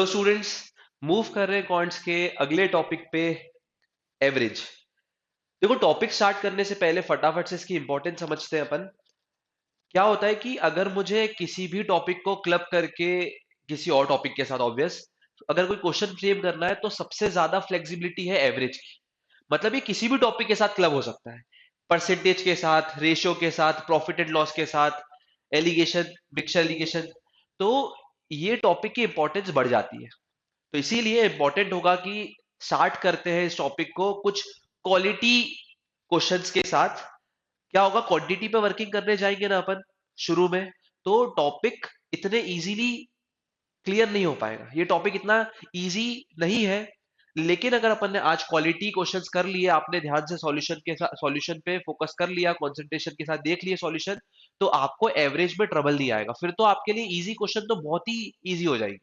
Hello students. Move कर रहे हैं कॉन्ट्स के अगले टॉपिक पे, एवरेज। देखो, टॉपिक स्टार्ट करने से पहले फटाफट से इसकी इंपॉर्टेंस समझते हैं अपन। क्या होता है कि अगर मुझे किसी भी टॉपिक को क्लब करके किसी और टॉपिक के साथ, ऑब्वियस, अगर कोई क्वेश्चन फ्रेम करना है तो सबसे ज्यादा फ्लेक्सिबिलिटी है एवरेज की। मतलब ये किसी भी टॉपिक के साथ क्लब हो सकता है, परसेंटेज के साथ, रेशियो के साथ, प्रॉफिट एंड लॉस के साथ, एलिगेशन, मिक्सर एलिगेशन। तो ये टॉपिक की इंपॉर्टेंस बढ़ जाती है। तो इसीलिए इंपॉर्टेंट होगा कि स्टार्ट करते हैं इस टॉपिक को कुछ क्वालिटी क्वेश्चंस के साथ। क्या होगा, क्वांटिटी पे वर्किंग करने जाएंगे ना अपन शुरू में, तो टॉपिक इतने इजीली क्लियर नहीं हो पाएगा। ये टॉपिक इतना इजी नहीं है। लेकिन अगर अपन ने आज क्वालिटी क्वेश्चंस कर लिए, आपने ध्यान से सॉल्यूशन के साथ, सॉल्यूशन पे फोकस कर लिया, कंसंट्रेशन के साथ देख लिए सॉल्यूशन, तो आपको एवरेज में ट्रबल नहीं आएगा। फिर तो आपके लिए इजी क्वेश्चन तो बहुत ही इजी हो जाएगी।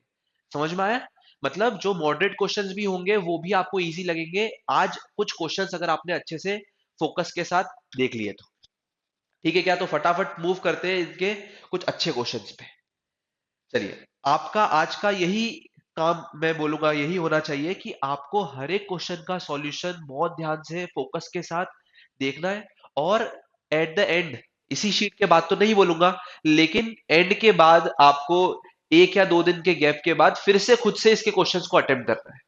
समझ में आया? मतलब जो मॉडरेट क्वेश्चंस भी होंगे वो भी आपको इजी लगेंगे आज कुछ क्वेश्चंस अगर आपने अच्छे से फोकस के साथ देख लिए तो। ठीक है क्या? तो फटाफट मूव करते हैं इनके कुछ अच्छे क्वेश्चंस पे। चलिए, आपका आज का यही काम, मैं बोलूंगा यही होना चाहिए कि आपको हर एक क्वेश्चन का सॉल्यूशन बहुत ध्यान से फोकस के साथ देखना है। और एट द एंड, इसी शीट के बाद तो नहीं बोलूंगा, लेकिन एंड के बाद आपको एक या दो दिन के गैप के बाद फिर से खुद से इसके क्वेश्चंस को अटेम्प्ट करना है।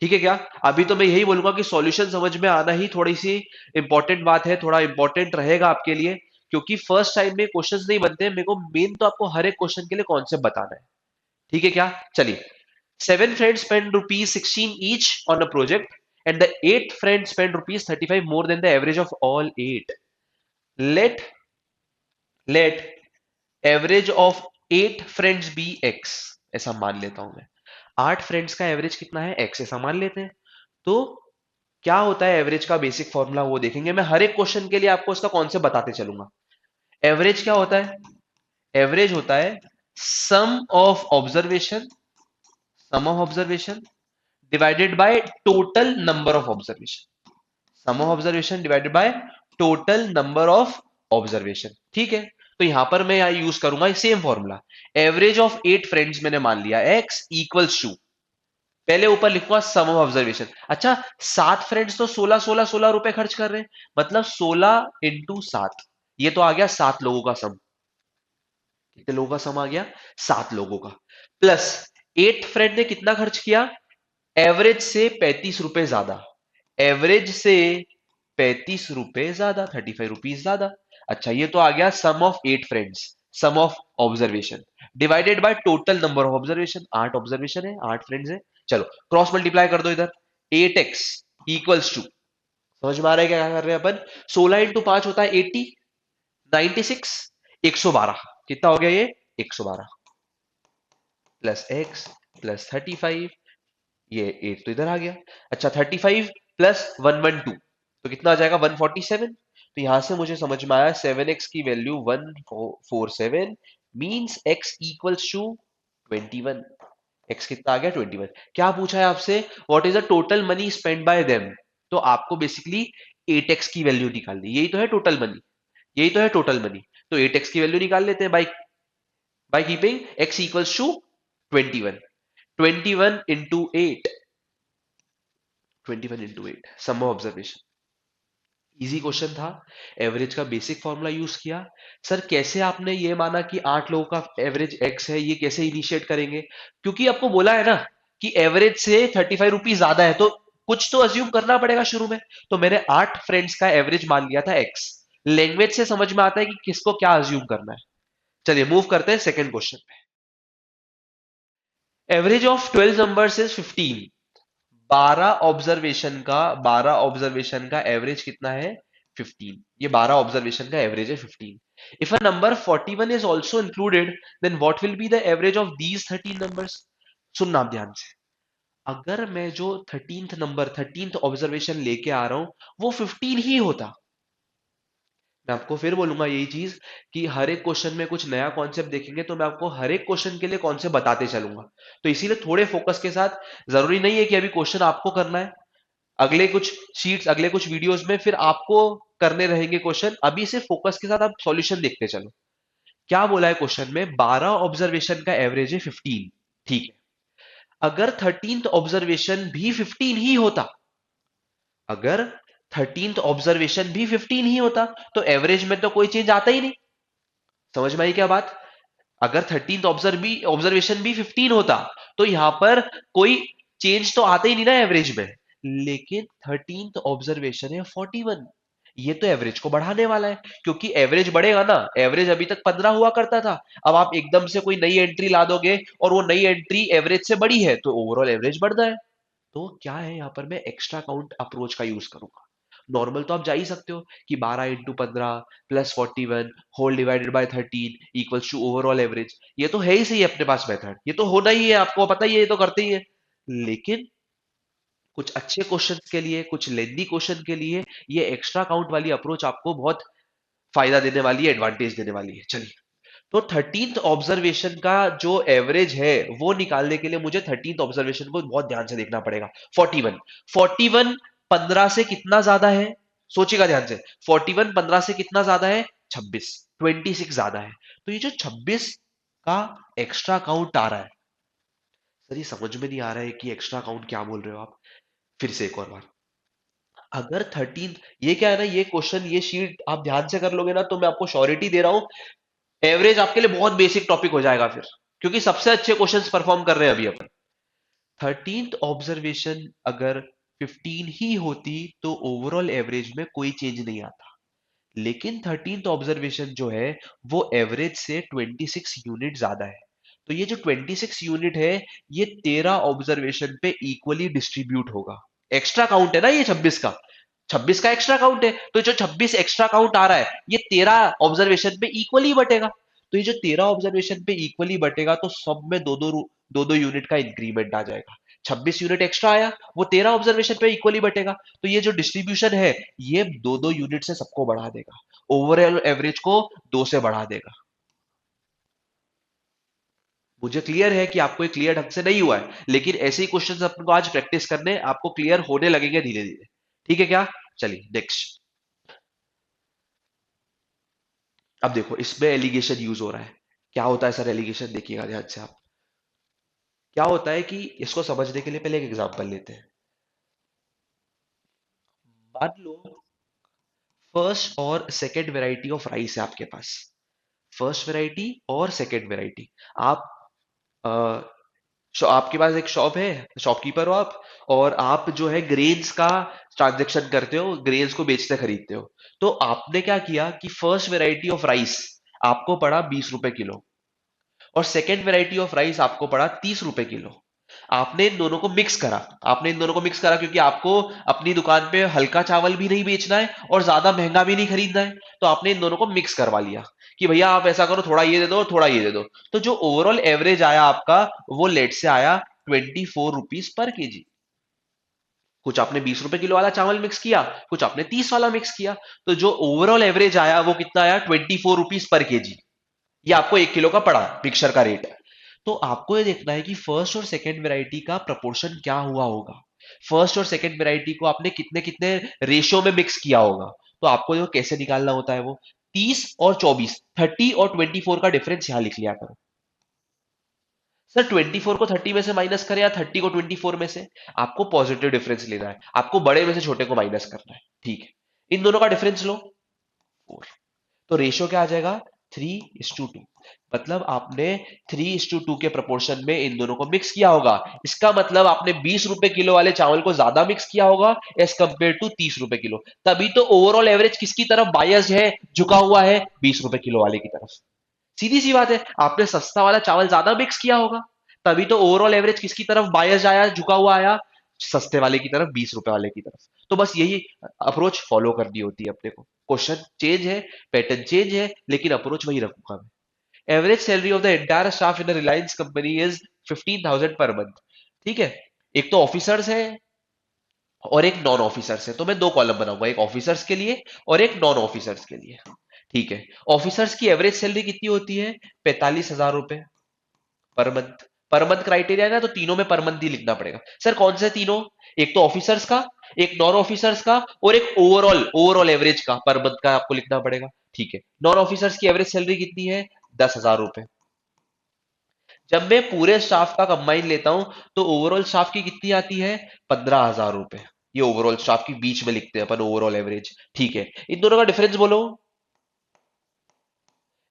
ठीक है क्या? अभी तो मैं यही बोलूंगा कि सॉल्यूशन समझ में आना ही थोड़ी सी इंपॉर्टेंट बात है, थोड़ा इंपॉर्टेंट रहेगा आपके लिए। क्योंकि फर्स्ट टाइम में क्वेश्चंस नहीं बनते, मेरे को मेन तो आपको हर एक क्वेश्चन के लिए कॉन्सेप्ट बताना है। ठीक है क्या? चलिए, 7 friends spend rupees 16 each on a project, and the 8 friends spend rupees 35 more than the average of all 8. Let average of 8 friends be x. ऐसा मान लेता हूं मैं। 8 फ्रेंड्स का एवरेज कितना है? x ऐसा मान लेते हैं। तो क्या होता है एवरेज का बेसिक फॉर्मूला, वो देखेंगे। मैं हर एक क्वेश्चन के लिए आपको उसका कॉन्सेप्ट बताते चलूंगा। एवरेज क्या होता है? एवरेज होता है sum of observation, sum of observation divided by total number of observation. Sum of observation divided by total number of observation. ठीक है? तो यहां पर मैं यहां यूज करूंगा same formula. Average of 8 friends मैंने मान लिया, x इक्वल्स टू, पहले ऊपर लिखूंगा सम ऑफ ऑब्जर्वेशन। अच्छा, 7 फ्रेंड्स तो 16 16 16 रुपए खर्च कर रहे हैं, मतलब 16 इंटू 7, ये तो आ गया 7 लोगों का सम। कितने लोगों का सम आ गया? 7 लोगों का। प्लस 8 फ्रेंड ने कितना खर्च किया? एवरेज से 35 रुपए ज्यादा। एवरेज से 35 रुपए ज्यादा, 35 रुपीज ज्यादा। अच्छा, ये तो आ गया sum of 8 friends, sum of observation divided by total number of observation. 8 observation है, 8 फ्रेंड्स है। चलो क्रॉस मल्टीप्लाई कर दो इधर। 8x इक्वल्स टू, समझ में आ रहा है क्या कर रहे हैं अपन? 16 इंटू 5 होता है 80, 96, 112। कितना हो गया ये? 112 प्लस एक्स प्लस 35, ये 8 तो इधर आ गया। अच्छा, 35 प्लस 112 तो कितना आ जाएगा? 147। तो यहां से मुझे समझ में आया 7x की value 147 means x equals to 21। x कितना आ गया? 21। क्या पूछा है आपसे? What is the total money spend by them? तो आपको बेसिकली 8x की वैल्यू निकालनी, यही तो है टोटल मनी, यही तो है टोटल मनी। तो 8x की वैल्यू निकाल लेते हैं by keeping x equals to 21। 21 into 8, 21 into 8 sum of observation. Easy question था। एवरेज का बेसिक फॉर्मूला यूज किया। सर कैसे आपने ये माना कि 8 लोगों का एवरेज एक्स है? ये कैसे इनिशिएट करेंगे? क्योंकि आपको बोला है ना कि एवरेज से 35 रुपीज ज्यादा है, तो कुछ तो अज्यूम करना पड़ेगा शुरू में। तो मैंने 8 फ्रेंड्स का एवरेज मान लिया था एक्स। लैंग्वेज से समझ में आता है कि किसको क्या अज्यूम करना है। चलिए मूव करते हैं सेकेंड क्वेश्चन पे। Average of 12 numbers is 15। 12 observation का एवरेज कितना है? 15। ये 12 ऑब्जर्वेशन का एवरेज है 15। If a number 41 is also included, then what will be the average of these 13 numbers? सुनना आप ध्यान से। अगर मैं जो 13th ऑब्जर्वेशन लेके आ रहा हूं वो 15 ही होता, मैं आपको फिर बोलूंगा यही चीज कि हर एक क्वेश्चन में कुछ नया कॉन्सेप्ट देखेंगे तो मैं आपको हर एक क्वेश्चन के लिए कॉन्सेप्ट बताते चलूंगा। तो इसीलिए थोड़े फोकस के साथ, जरूरी नहीं है कि अभी क्वेश्चन आपको करना है, अगले कुछ शीट्स, अगले कुछ वीडियोस में फिर आपको करने रहेंगे क्वेश्चन। अभी से फोकस के साथ आप सॉल्यूशन देखते चलो। क्या बोला है क्वेश्चन में? 12 ऑब्जर्वेशन का एवरेज है 15। ठीक है। अगर 13th ऑब्जर्वेशन भी 15 ही होता, अगर 13th ऑब्जर्वेशन भी 15 ही होता, तो एवरेज में तो कोई चेंज आता ही नहीं। समझ में आई क्या बात? अगर 13th ऑब्जर्वेशन भी 15 होता, तो यहां पर कोई चेंज तो आता ही नहीं ना एवरेज में। लेकिन 13th ऑब्जर्वेशन है 41, ये तो एवरेज को बढ़ाने वाला है, क्योंकि एवरेज बढ़ेगा ना। एवरेज अभी तक 15 हुआ करता था, अब आप एकदम से कोई नई एंट्री ला दोगे और वो नई एंट्री एवरेज से बड़ी है, तो ओवरऑल एवरेज बढ़ रहा है। तो क्या है, यहां पर मैं एक्स्ट्रा काउंट अप्रोच का यूज करूंगा। नॉर्मल तो आप जा ही सकते हो कि 12 × 15 plus 41 whole divided by 13 equals to overall average. ये तो है ही सही अपने पास मेथड, ये तो होना ही है, आपको पता ही है, ये तो करते ही है। लेकिन कुछ अच्छे क्वेश्चंस के लिए, कुछ लेंदी क्वेश्चन के लिए, ये एक्स्ट्रा काउंट वाली अप्रोच आपको बहुत फायदा देने वाली है, एडवांटेज देने वाली है। चलिए, तो 13th ऑब्जर्वेशन का जो एवरेज है वो निकालने के लिए मुझे 13th ऑब्जर्वेशन को बहुत ध्यान से देखना पड़ेगा। 41, 41 15 से कितना ज्यादा है? सोचिएगा ध्यान से। 41 15 से कितना ज्यादा है? 26, 26 ज्यादा है। तो ये जो 26 का एक्स्ट्रा काउंट आ रहा है, सर ये समझ में नहीं आ रहा है कि एक्स्ट्रा काउंट क्या बोल रहे हो आप। फिर से एक और बार, अगर 13, ये क्या है ना, ये क्वेश्चन, ये शीट आप ध्यान से कर लोगे ना, तो मैं आपको श्योरिटी दे रहा हूं, एवरेज आपके लिए बहुत बेसिक टॉपिक हो जाएगा फिर, क्योंकि सबसे अच्छे क्वेश्चंस परफॉर्म कर रहे हैं अभी अपन। 13th ऑब्जर्वेशन अगर 15 ही होती, तो ओवरऑल एवरेज में कोई चेंज नहीं आता। लेकिन 13th ऑब्जर्वेशन जो है वो एवरेज से 26 यूनिट ज्यादा है। तो ये जो 26 यूनिट है, ये 13 ऑब्जर्वेशन पे इक्वली डिस्ट्रीब्यूट होगा। एक्स्ट्रा काउंट है ना ये 26 का, 26 का एक्स्ट्रा काउंट है, तो जो 26 एक्स्ट्रा काउंट आ रहा है, ये 13 ऑब्जर्वेशन पे इक्वली बटेगा। तो ये जो 13 ऑब्जर्वेशन पे इक्वली बटेगा, तो सब में दो दो यूनिट का इंक्रीमेंट आ जाएगा। 26 यूनिट एक्स्ट्रा आया, वो 13 ऑब्जर्वेशन पे इक्वली बटेगा। तो ये जो डिस्ट्रीब्यूशन है, ये दो दो यूनिट से सबको बढ़ा देगा, ओवरऑल एवरेज को 2 से बढ़ा देगा। मुझे क्लियर है कि आपको ये क्लियर ढंग से नहीं हुआ है, लेकिन ऐसे ही क्वेश्चंस अपन को आज प्रैक्टिस करने, आपको क्लियर होने लगेंगे धीरे धीरे। ठीक है क्या? चलिए नेक्स्ट। अब देखो, इसमें एलिगेशन यूज हो रहा है। क्या होता है सर एलिगेशन? देखिएगा ध्यान से आप। क्या होता है कि इसको समझने के लिए पहले एक एग्जांपल लेते हैं। मान लो फर्स्ट और सेकंड वैरायटी ऑफ राइस है आपके पास। फर्स्ट वैरायटी और सेकंड वैरायटी। आप अ, आपके पास एक शॉप है, शॉपकीपर हो आप, और आप जो है ग्रेन्स का ट्रांजेक्शन करते हो, ग्रेन्स को बेचते खरीदते हो। तो आपने क्या किया कि फर्स्ट वैरायटी ऑफ राइस आपको पड़ा 20 रुपए किलो, और सेकेंड वेराइटी ऑफ राइस आपको पड़ा 30 रुपए किलो। आपने इन दोनों को मिक्स करा। आपने इन दोनों को मिक्स करा क्योंकि आपको अपनी दुकान पे हल्का चावल भी नहीं बेचना है और ज्यादा महंगा भी नहीं खरीदना है। तो आपने इन दोनों को मिक्स करवा लिया कि भैया आप ऐसा करो, थोड़ा ये दे दो और थोड़ा ये दे दो। तो जो ओवरऑल एवरेज आया आपका, वो लेट से आया 24 रुपीज पर केजी। कुछ आपने 20 रुपए किलो वाला चावल मिक्स किया, कुछ आपने 30 वाला मिक्स किया। तो जो ओवरऑल एवरेज आया वो कितना आया? 24 रुपीज पर केजी। ये आपको 1 किलो का पड़ा मिक्सचर का रेट। तो आपको ये देखना है कि फर्स्ट और सेकंड वैरायटी का प्रपोर्शन क्या हुआ होगा। फर्स्ट और सेकंड वैरायटी को आपने कितने कितने रेशियो में मिक्स किया होगा। तो आपको जो कैसे निकालना होता है वो, 30 और 24, 30 और 24 का डिफरेंस यहां लिख लिया करो। सर 24 को 30 में से माइनस करें या 30 को 24 में से? आपको पॉजिटिव डिफरेंस लेना है, आपको बड़े में से छोटे को माइनस करना है। ठीक है, इन दोनों का डिफरेंस लो, 4। तो रेशियो क्या आ जाएगा? 3:2। मतलब आपने 3:2 के प्रपोर्शन में इन दोनों को मिक्स किया होगा। इसका मतलब आपने 20 रुपए किलो वाले चावल को ज्यादा मिक्स किया होगा एज कंपेयर टू 30 रुपए किलो। तभी तो ओवरऑल एवरेज किसकी तरफ बायस्ड है, झुका हुआ है? 20 रुपए किलो वाले की तरफ। सीधी सी बात है, आपने सस्ता वाला चावल ज्यादा मिक्स किया होगा, तभी तो ओवरऑल एवरेज किसकी तरफ बायस्ड आया, झुका हुआ आया? सस्ते वाले की तरफ, 20 रुपए वाले की तरफ। तो बस यही अप्रोच फॉलो करनी होती है अपने को। क्वेश्चन चेंज है, पैटर्न चेंज है, लेकिन अप्रोच वही रखूंगा मैं। Average salary of the entire staff in Reliance company is 15,000 per month. ठीक है, एक तो ऑफिसर्स है और एक नॉन ऑफिसर्स है, तो मैं दो कॉलम बनाऊंगा, एक ऑफिसर्स के लिए और एक नॉन ऑफिसर्स के लिए। ठीक है, ऑफिसर्स की एवरेज सैलरी कितनी होती है? 45,000 रुपए per month. Per month criteria है ना, तो तीनों में पर मंथ ही लिखना पड़ेगा। सर कौन से तीनों? एक तो ऑफिसर्स का, एक नॉन ऑफिसर्स का, और एक ओवरऑल ओवरऑल एवरेज का पर मंथ का आपको लिखना पड़ेगा। ठीक है, नॉन ऑफिसर्स की एवरेज सैलरी कितनी है? 10,000 रुपए। जब मैं पूरे स्टाफ का कंबाइन लेता हूं तो ओवरऑल स्टाफ की कितनी आती है? 15,000 रुपए। ये ओवरऑल स्टाफ की बीच में लिखते हैं अपन ओवरऑल एवरेज। ठीक है, इन दोनों का डिफरेंस बोलो,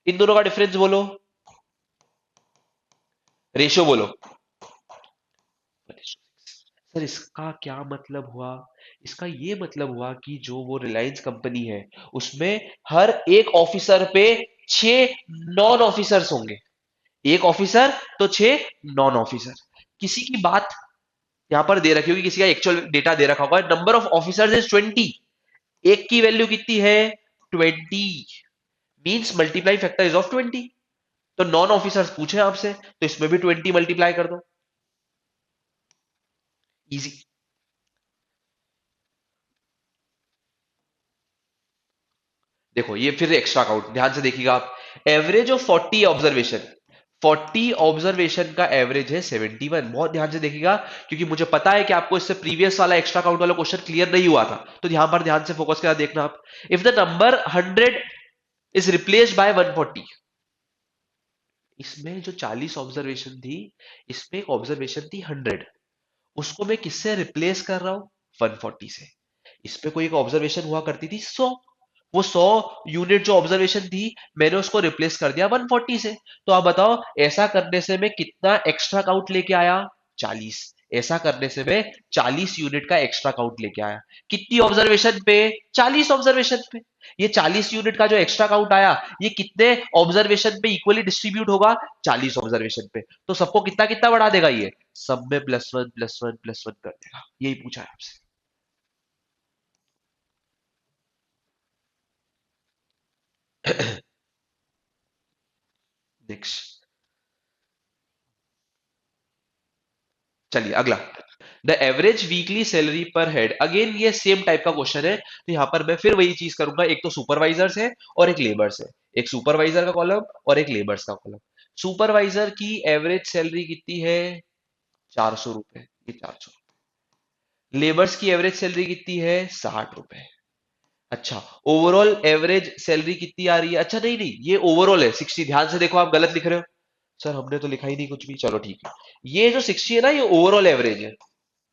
इन दोनों का डिफरेंस बोलो, रेशियो बोलो। सर इसका क्या मतलब हुआ? इसका ये मतलब हुआ कि जो वो रिलायंस कंपनी है उसमें हर एक ऑफिसर पे 6 नॉन ऑफिसर्स होंगे। एक ऑफिसर तो 6 नॉन ऑफिसर। किसी की बात यहां पर दे रखी होगी, किसी का एक्चुअल डेटा दे रखा होगा, नंबर ऑफ ऑफिसर्स इज 20। एक की वैल्यू कितनी है? 20। Means multiply factor is of 20। तो नॉन ऑफिसर्स पूछे आपसे तो इसमें भी 20 मल्टीप्लाई कर दो। इजी। देखो ये फिर एक्स्ट्रा काउंट ध्यान से देखिएगा आप। एवरेज ऑफ 40 ऑब्जर्वेशन का एवरेज है 71। बहुत ध्यान से देखिएगा, क्योंकि मुझे पता है कि आपको इससे प्रीवियस वाला एक्स्ट्रा काउंट वाला क्वेश्चन क्लियर नहीं हुआ था, तो यहां पर ध्यान से फोकस करा देखना आप। If the number 100 is replaced by 140, इसमें जो 40 ऑब्जर्वेशन थी, इसमें एक ऑब्जर्वेशन थी 100, उसको मैं किससे रिप्लेस कर रहा हूं? 140 से। इस पे कोई एक ऑब्जर्वेशन हुआ करती थी 100, वो 100 यूनिट जो ऑब्जर्वेशन थी मैंने उसको रिप्लेस कर दिया 140 से। तो आप बताओ ऐसा करने से मैं कितना एक्स्ट्रा काउंट लेके आया? 40। ऐसा करने से मैं 40 यूनिट का एक्स्ट्रा काउंट लेके आया। कितनी ऑब्जर्वेशन पे? 40 ऑब्जर्वेशन पे। ये 40 यूनिट का जो एक्स्ट्रा काउंट आया, ये कितने ऑब्जर्वेशन पे इक्वली डिस्ट्रीब्यूट होगा? 40 ऑब्जर्वेशन पे। तो सबको कितना कितना बढ़ा देगा ये? सब में +1 +1 +1 कर देगा। यही पूछा है आपसे। नेक्स्ट, चलिए अगला। द एवरेज वीकली सैलरी पर हेड। अगेन ये सेम टाइप का क्वेश्चन है, तो यहां पर मैं फिर वही चीज करूंगा। एक तो सुपरवाइजर्स है और एक लेबर्स है। एक सुपरवाइजर का कॉलम और एक लेबर्स का कॉलम। सुपरवाइजर की एवरेज सैलरी कितनी है? 400 रुपए, ये 400। लेबर्स की एवरेज सैलरी कितनी है? 60 रुपए। अच्छा, ओवरऑल एवरेज सैलरी कितनी आ रही है? अच्छा नहीं नहीं, ये ओवरऑल है 60। ध्यान से देखो, आप गलत लिख रहे हो। सर हमने तो लिखा ही नहीं कुछ भी। चलो ठीक है, ये जो 60 है ना, ये ओवरऑल एवरेज है।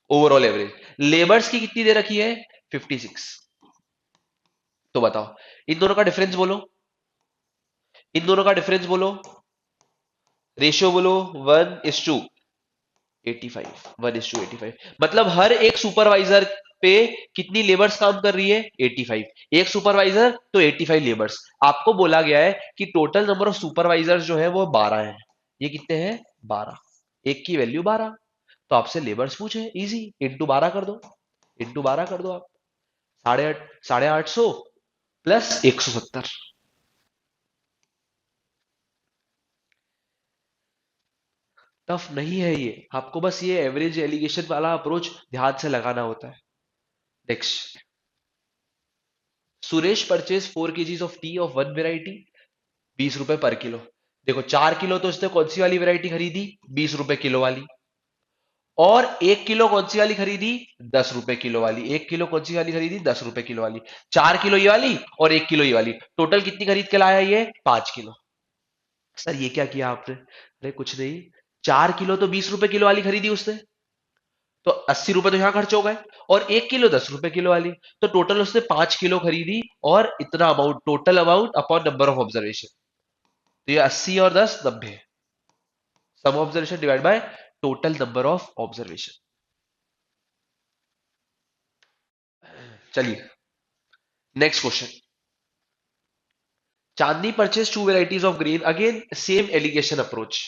ओवरऑल एवरेज लेबर्स की कितनी दे रखी है? 56। तो बताओ इन दोनों का डिफरेंस बोलो, इन दोनों का डिफरेंस बोलो, रेशियो बोलो। 1:85। 1:85 मतलब हर एक सुपरवाइजर पे कितनी लेबर्स काम कर रही है? 85। एक सुपरवाइजर तो 85 लेबर्स। आपको बोला गया है कि टोटल नंबर ऑफ सुपरवाइजर्स जो है वो 12 है। ये कितने हैं? 12। एक की वैल्यू 12। तो आपसे लेबर्स पूछे, इजी, इंटू 12 कर दो। इंटू 12 कर दो आप। 850 प्लस 170। टफ नहीं है ये, आपको बस ये एवरेज एलिगेशन वाला अप्रोच ध्यान से लगाना होता है। Next, Suresh purchase 4 kgs of T of one variety, 20 रुपए पर किलो। देखो 4 किलो तो उसने कौन सी वाली वेराइटी खरीदी? 20 रुपए किलो वाली। और 1 किलो कौन सी वाली खरीदी? 10 रुपए किलो वाली। 1 किलो कौन सी वाली खरीदी? 10 रुपए किलो वाली। 4 किलो ये वाली और 1 किलो ये वाली। टोटल कितनी खरीद के लाया ये? 5 किलो। सर ये क्या किया आपने? अरे कुछ नहीं, 4 किलो तो 20 रुपए किलो वाली खरीदी उसने, तो 80 रुपए तो यहां खर्च हो गए। और 1 किलो 10 रुपए किलो वाली, तो टोटल उसने 5 किलो खरीदी। और इतना amount, total amount upon number of observation. तो ये 80 और 10 90। Sum observation divide by total number of observation. चलिए next question. Chandni purchase 2 varieties of grain. Again same alligation approach.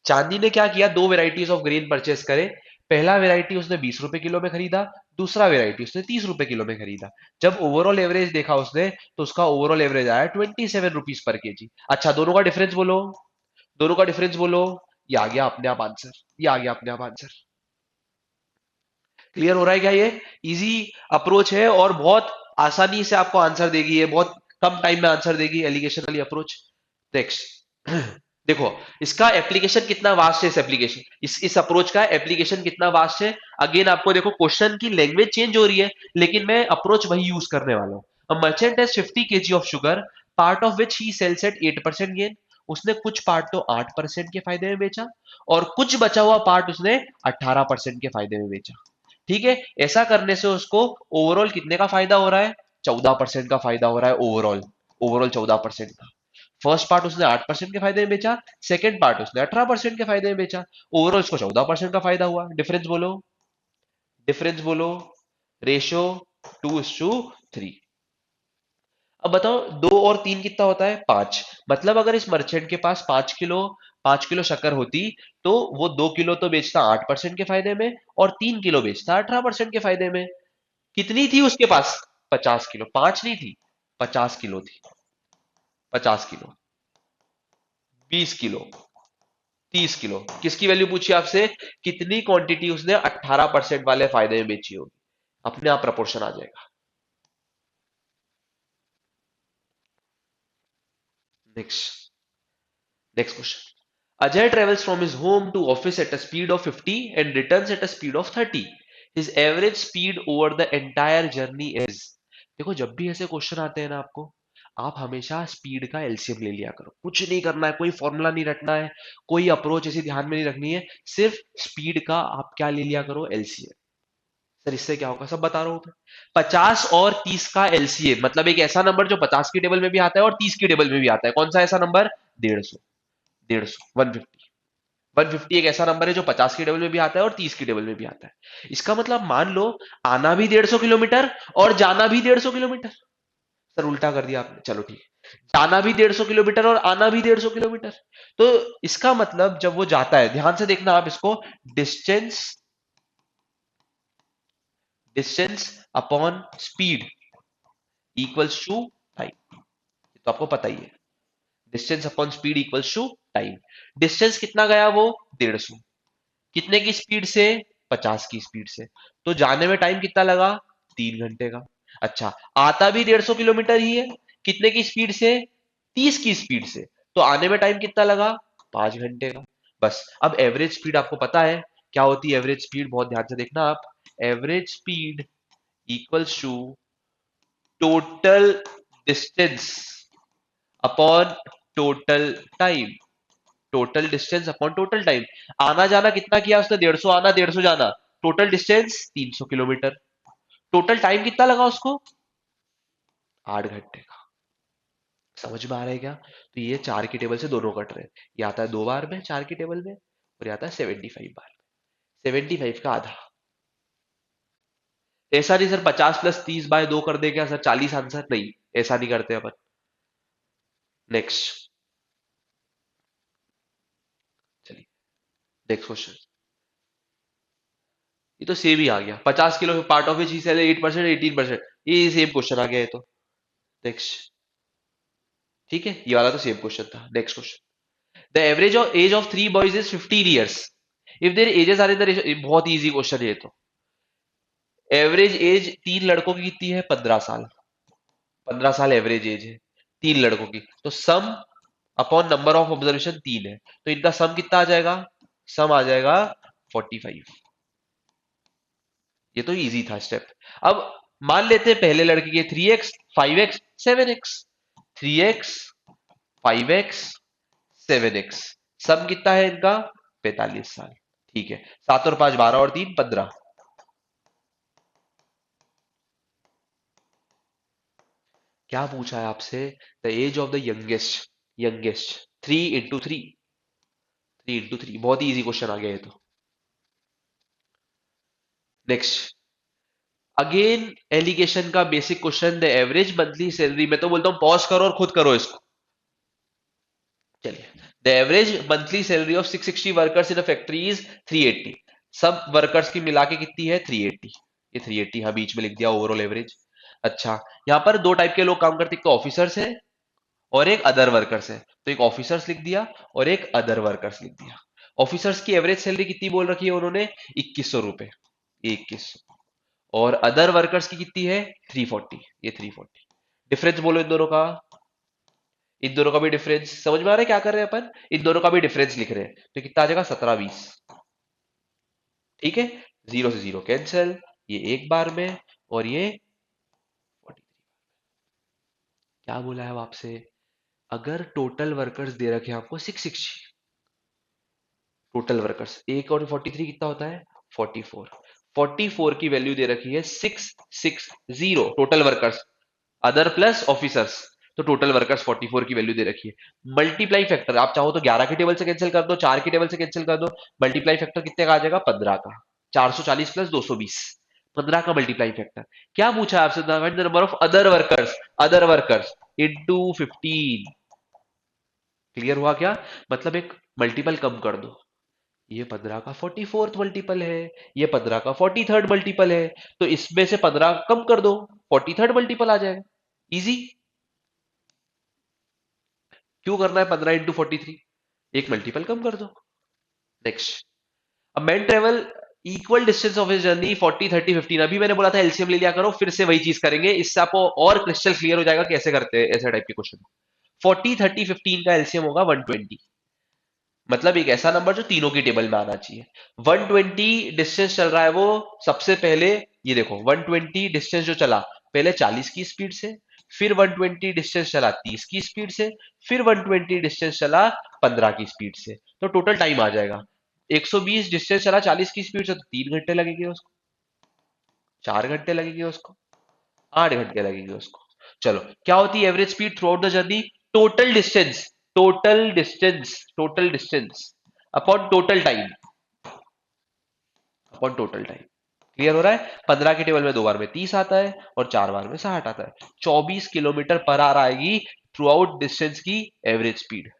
Chandni ने क्या किया? 2 वेराइटीज ऑफ ग्रेन परचेज करे। पहला वेराइटी उसने 20 रुपए किलो में खरीदा, दूसरा वेराइटी उसने 30 रुपए किलो में खरीदा। जब ओवरऑल एवरेज देखा उसने, तो उसका ओवरऑल एवरेज आया 27 रुपीज पर केजी। अच्छा दोनों का डिफरेंस बोलो, दोनों का डिफरेंस बोलो। ये आ गया अपने आप आंसर, ये आ गया अपने आप आंसर। क्लियर हो रहा है क्या? ये इजी अप्रोच है और बहुत आसानी से आपको आंसर देगी, ये बहुत कम टाइम में आंसर देगी एलिगेशन वाली अप्रोच। नेक्स्ट, देखो इसका एप्लीकेशन कितना वास्ट है। इस एप्लीकेशन, इस अप्रोच का एप्लीकेशन कितना वास्ट है। अगेन आपको देखो क्वेश्चन की लैंग्वेज चेंज हो रही है, लेकिन मैं अप्रोच वही यूज करने वाला हूं। A merchant has 50 kg of sugar, part of which he sells at 8% gain. उसने कुछ पार्ट तो 8% के फायदे में बेचा और कुछ बचा हुआ पार्ट उसने 18% के फायदे में बेचा। ठीक है, ऐसा करने से उसको ओवरऑल कितने का फायदा हो रहा है? 14% का फायदा हो रहा है ओवरऑल। ओवरऑल 14% का। फर्स्ट पार्ट उसने 8% के फायदे में बेचा, सेकंड पार्ट उसने 18% के फायदे में बेचा, ओवरऑल उसको 14% का फायदा हुआ। डिफरेंस बोलो, डिफरेंस बोलो। रेशो 2:3। अब बताओ 2 और 3 कितना होता है? 5। मतलब अगर इस मर्चेंट के पास 5 किलो शक्कर होती तो वो 2 किलो तो बेचता 8% के फायदे में और 3 किलो बेचता 18% के फायदे में। कितनी थी उसके पास? 50 किलो। 5 नहीं थी, 50 किलो थी। 50 किलो, 20 किलो, 30 किलो। किसकी वैल्यू पूछी आपसे? कितनी क्वांटिटी उसने 18% वाले फायदे में बेची होगी? अपने आप प्रपोर्शन आ जाएगा। Next, next question. Ajay travels from his home to office at a speed of 50 and returns at a speed of 30. His average speed over the entire journey is। देखो जब भी ऐसे क्वेश्चन आते हैं ना आपको, आप हमेशा स्पीड का एलसीएम ले लिया करो। कुछ नहीं करना है, कोई फॉर्मूला नहीं रटना है, कोई अप्रोच ऐसी ध्यान में नहीं रखनी है, सिर्फ स्पीड का आप क्या ले लिया करो? एलसीएम। सर इससे क्या होगा? सब बता रहा हूं मैं। 50 और 30 का एलसीएम मतलब एक ऐसा नंबर जो 50 की टेबल में भी आता है और 30 की टेबल में भी आता है। कौन सा ऐसा नंबर? 150। 150, 150। 150 एक ऐसा नंबर है जो 50 की टेबल में भी आता है और 30 की टेबल में भी आता है। इसका मतलब मान लो आना भी 150 किलोमीटर और जाना भी 150 किलोमीटर। सर उल्टा कर दिया आपने, चलो ठीक है। जाना भी 150 किलोमीटर और आना भी 150 किलोमीटर। तो इसका मतलब जब वो जाता है, ध्यान से देखना आप इसको, distance, distance upon speed equals to time. तो आपको पता ही है, distance upon speed equals to time. Distance कितना गया वो? 150। कितने की स्पीड से? 50 की स्पीड से। तो जाने में टाइम कितना लगा? 3 घंटे का। अच्छा, आता भी 150 किलोमीटर ही है। कितने की स्पीड से? 30 की स्पीड से। तो आने में टाइम कितना लगा? 5 घंटे का। बस। अब एवरेज स्पीड आपको पता है क्या होती है? एवरेज स्पीड बहुत ध्यान से देखना आप। Average speed equals to total distance upon total time. Total distance upon total time. आना जाना कितना किया उसने? 150 आना 150 जाना। Total distance 300 kilometre. Total time कितना लगा उसको? 8 घंटे का। समझ में आ रहा है क्या? तो ये 4 की टेबल से दोनों कट रहे हैं। ये आता है 2 बार में 4 की टेबल में और ये आता है 75 बार में। 75 का आधा। ऐसा नहीं सर 50 + 30/2 कर दे क्या सर 40 आंसर? नहीं, ऐसा नहीं करते अपन। नेक्स्ट, चलिए नेक्स्ट क्वेश्चन। ये तो सेम ही आ गया। 50 kilo part of which he sell 8%, 18%। ये सेम क्वेश्चन आ गया ये तो। नेक्स्ट। ठीक है, ये वाला तो सेम क्वेश्चन था। Next question. The average of age of 3 boys is 15 years if their ages are in the ratio. बहुत इजी क्वेश्चन है ये तो। एवरेज एज 3 लड़कों की कितनी है? 15 साल। 15 साल एवरेज एज है 3 लड़कों की। तो सम अपॉन नंबर ऑफ ऑब्जर्वेशन 3 है, तो इनका सम कितना आ जाएगा? सम आ जाएगा 45। ये तो इजी था स्टेप। अब मान लेते हैं पहले लड़के के 3x, 5x, 7x। 3x, 5x, 7x। सम कितना है इनका? 45 साल। ठीक है, 7 और 5 12 और 3 15। क्या पूछा है आपसे? The age of the youngest. Youngest 3 × 3। 3 × 3 बहुत ही इजी क्वेश्चन आ गया ये तो। नेक्स्ट। अगेन एलिगेशन का basic question. The average monthly salary, मैं तो बोलता हूं पॉज करो और खुद करो इसको। चलिए। The average monthly salary of 660 workers in a factory is 380। सब वर्कर्स की मिला के कितनी है? 380। ये 380 हाँ बीच में लिख दिया ओवरऑल एवरेज। अच्छा, यहां पर दो टाइप के लोग काम करते हैं, एक तो ऑफिसर्स है और एक अदर वर्कर्स है। तो एक ऑफिसर्स लिख दिया और एक अदर वर्कर्स लिख दिया। ऑफिसर्स की एवरेज सैलरी कितनी बोल रखी है उन्होंने? 2100 रुपए। 2100। और अदर वर्कर्स की कितनी है? 340। ये 340। डिफरेंस बोलो इन दोनों का। इन दोनों का भी डिफरेंस समझ में आ रहा है क्या कर रहे हैं अपन? इन दोनों का भी डिफरेंस लिख रहे हैं तो कितना आ जाएगा? 17 20। ठीक है, जीरो से जीरो कैंसिल। ये एक बार में और ये 43। क्या बोला है अब आपसे? अगर टोटल वर्कर्स दे रखे हैं आपको 660, टोटल वर्कर्स, एक और 43 कितना होता है? 44। 44 की वैल्यू दे रखी है 660 total workers, other plus officers, तो टोटल वर्कर्स 44 की वैल्यू दे रखी है। मल्टीप्लाई फैक्टर आप चाहो तो 11 की टेबल से कैंसिल कर दो, 4 की टेबल से कैंसिल कर दो। मल्टीप्लाई फैक्टर कितने का आ जाएगा? 15 का। 440 प्लस 220, 15 का मल्टीप्लाई फैक्टर। क्या पूछा है आपसे? The number of other workers into 15। Clear हुआ क्या? मतलब एक मल्टीपल कम कर दो। ये 15 का 44th मल्टीपल है, ये 15 का 43rd मल्टीपल है, तो इसमें से 15 कम कर दो, 43rd मल्टीपल आ जाएगा। इजी। क्यों करना है 15 इंटू 43? एक मल्टीपल कम कर दो। नेक्स्ट, अब man travel equal distance of his journey 40 30 15। अभी मैंने बोला था एलसीएम ले लिया करो, फिर से वही चीज करेंगे, इससे आपको और क्रिस्टल क्लियर हो जाएगा कैसे करते हैं ऐसे टाइप के क्वेश्चन। 40 30 15 का एलसीएम होगा 120, मतलब एक ऐसा नंबर जो तीनों की टेबल में आना चाहिए। 120 डिस्टेंस चल रहा है वो, सबसे पहले ये देखो 120 डिस्टेंस जो चला, पहले 40 की स्पीड से, फिर 120 डिस्टेंस चला 30 की स्पीड से, फिर 120 डिस्टेंस चला 15 की स्पीड से, तो टोटल टाइम आ जाएगा 120। डिस्टेंस चला 40 की स्पीड से तो 3 घंटे लगेंगे उसको, 4 घंटे लगेंगे उसको, 8 घंटे लगेंगे उसको। चलो, क्या होती है average speed through out the journey? Total distance, total distance upon total time, upon total time. Clear हो रहा है? 15 की टेबल में 2 बार में 30 आता है और 4 बार में 60 आता है। 24 किलोमीटर पर आवर आएगी थ्रू आउट डिस्टेंस की average speed.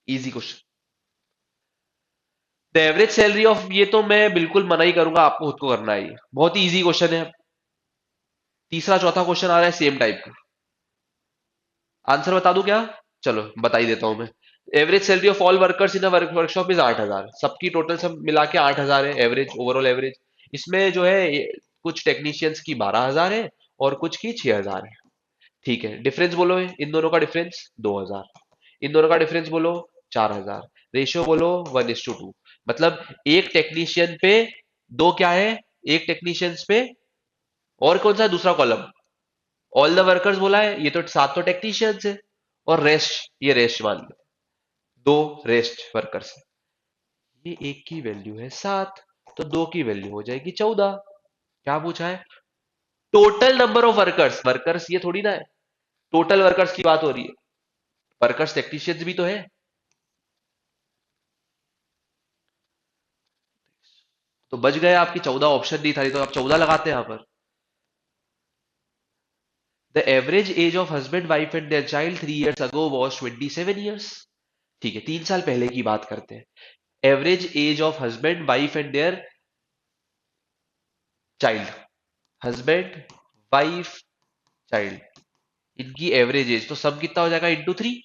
Easy question. The average salary of, ये तो मैं बिल्कुल मना ही करूंगा, आपको खुद को करना है, ये बहुत ही इजी क्वेश्चन है। तीसरा चौथा क्वेश्चन आ रहा है सेम टाइप का, आंसर बता दूं क्या? चलो बता ही देता हूं मैं। Average salary of all workers in workshop is 8,000, सबकी टोटल सब मिला के 8,000 है एवरेज, ओवरऑल एवरेज। इसमें जो है कुछ टेक्नीशियंस की 12,000 है और कुछ की 6,000 है। ठीक है, डिफरेंस बोलो, इन दोनों का डिफरेंस 2,000, इन दोनों का डिफरेंस बोलो 4,000, रेशियो बोलो 1:2। मतलब एक टेक्नीशियन पे दो क्या है, एक टेक्नीशियंस पे, और कौन सा है दूसरा कॉलम? ऑल द वर्कर्स बोला है, ये तो 7 तो टेक्नीशियंस है, और रेस्ट, ये रेस्ट मान लो, दो रेस्ट वर्कर्स है। ये एक की वैल्यू है 7, तो दो की वैल्यू हो जाएगी 14। क्या पूछा है? Total number of workers, workers ये थोड़ी ना है, टोटल वर्कर्स की बात हो रही है, वर्कर्स टेक्नीशियंस भी तो है। तो बच गए आपकी 14, ऑप्शन दी था तो आप 14 लगाते हैं यहां पर। The average age of husband wife and their child 3 years ago was 27 years। ठीक है, 3 साल पहले की बात करते हैं। Average age of husband wife and their child, husband wife child, इनकी एवरेज एज, तो सम कितना हो जाएगा? इंटू 3।